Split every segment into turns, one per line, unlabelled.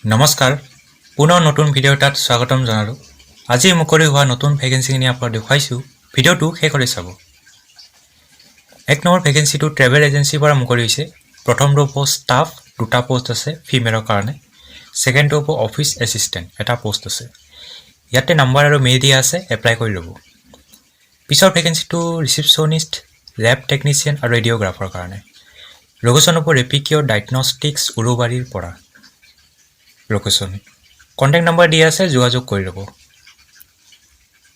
নমস্কাৰ পুনৰ নতুন ভিডিঅ' এটাত স্বাগতম জনালোঁ। আজি মুকলি হোৱা নতুন ভেকেঞ্চিখিনি আপোনাক দেখুৱাইছোঁ। ভিডিঅ'টো শেষ কৰি চাব। 1 নম্বৰ ভেকেঞ্চিটো ট্ৰেভেল এজেঞ্চিৰ পৰা মুকলি হৈছে। প্ৰথমটো হ'ব ষ্টাফ, 2টা পোষ্ট আছে ফিমেলৰ কাৰণে। ছেকেণ্ডটো হ'ব অফিচ এছিষ্টেণ্ট, 1টা পোষ্ট আছে। ইয়াতে নাম্বাৰ আৰু মেইল দিয়া আছে, এপ্লাই কৰি ল'ব। পিছৰ ভেকেঞ্চিটো ৰিচিপশ্যনিষ্ট, লেব টেকনিচিয়ান আৰু ৰেডিঅ'গ্ৰাফাৰ কাৰণে। লোকেশ্যন হ'ব ৰেপিকিঅ' ডায়েগনষ্টিক্স উলুবাৰীৰ পৰা। লোকেশ্যন কণ্টেক্ট নম্বৰ দিয়া আছে, যোগাযোগ কৰি ল'ব।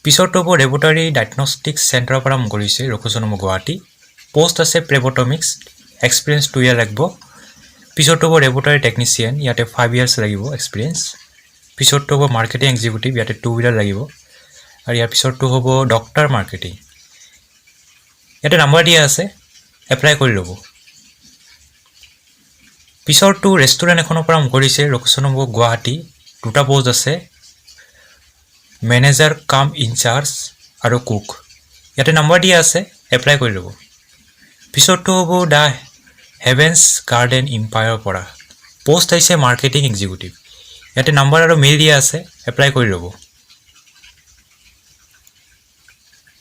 পিছৰটো হ'ব লেবৰেটৰী ডায়েগনষ্টিক্স চেণ্টাৰৰ পৰা মুকলি হৈছে। লোকেশ্যন হ'ব গুৱাহাটী। পোষ্ট আছে প্লেবটমিক্স, এক্সপিৰিয়েঞ্চ 2 ইয়াৰ লাগিব। পিছৰটো হ'ব লেবৰেটৰী টেকনিচিয়ান, ইয়াতে 5 ইয়াৰ্ছ লাগিব এক্সপিৰিয়েঞ্চ। পিছৰটো হ'ব মাৰ্কেটিং এক্সিকিউটিভ, ইয়াতে 2 হুইলাৰ লাগিব। আৰু ইয়াৰ পিছৰটো হ'ব ডক্টৰ মাৰ্কেটিং, ইয়াতে নাম্বাৰ দিয়া আছে, এপ্লাই কৰি ল'ব। পিছৰটো ৰেষ্টুৰেণ্ট এখনৰ পৰা মুকলিছে। লোকেশ্যন হ'ব গুৱাহাটী, 2টা পোষ্ট আছে মেনেজাৰ কাম ইনচাৰ্জ আৰু কুক, ইয়াতে নাম্বাৰ দিয়া আছে, এপ্লাই কৰি ল'ব। পিছৰটো হ'ব দ্য হেভেন্স গাৰ্ডেন ইম্পায়াৰৰ পৰা। পোষ্ট আহিছে মাৰ্কেটিং এক্সিকিউটিভ, ইয়াতে নাম্বাৰ আৰু মেইল দিয়া আছে, এপ্লাই কৰি ল'ব।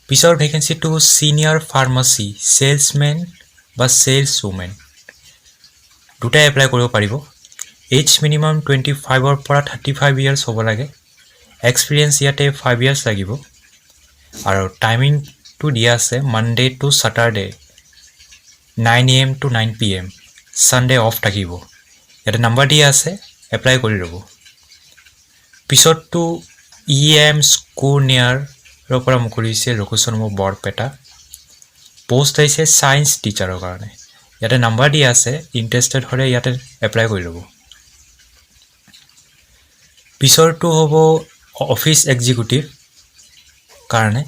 পিছৰ ভেকেঞ্চিটো ছিনিয়ৰ ফাৰ্মাচী ছেলছমেন বা ছেলছ ওমেন, 2টাই এপ্লাই কৰিব পাৰিব। এজ মিনিমাম 25ৰ পৰা 35 ইয়াৰ্ছ হ'ব লাগে। এক্সপিৰিয়েঞ্চ ইয়াতে 5 ইয়াৰ্ছ লাগিব। আৰু টাইমিংটো দিয়া আছে Monday to Saturday 9 AM to 9 PM, Sunday of থাকিব। ইয়াতে নাম্বাৰ দিয়া আছে, এপ্লাই কৰি ল'ব। পিছতটো EM স্কুল নিয়াৰৰ পৰা মুকলি হৈছে। লোকেশ্যন হ'ব বৰপেটা। পোষ্ট আহিছে ছায়েন্স টিচাৰৰ কাৰণে, ইয়াতে নাম্বাৰ দিয়া আছে, ইণ্টাৰেষ্টেড হ'লে ইয়াতে এপ্লাই কৰি ল'ব। পিছৰটো হ'ব অফিচ এক্সিকিউটিভ কাৰণে,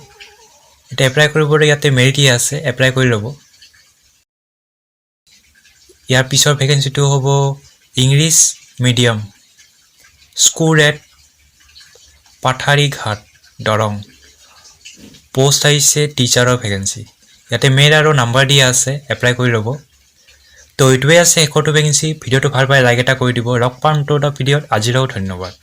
এতিয়া এপ্লাই কৰিবলৈ ইয়াতে মেইল দিয়া আছে, এপ্লাই কৰি ল'ব। ইয়াৰ পিছৰ ভেকেঞ্চিটো হ'ব English medium school at Patharighat Darrang. Post আহিছে টিচাৰৰ ভেকেঞ্চি, ইয়াতে মেইল আৰু নাম্বাৰ দিয়া আছে, এপ্লাই কৰি ল'ব। তো এইটোৱে আছে শেষৰটো ভেকেঞ্চি। ভিডিঅ'টো ভাল পালে লাইক এটা কৰি দিব। লগ পাম নতুন এটা ভিডিঅ'ত। আজিলৈও ধন্যবাদ।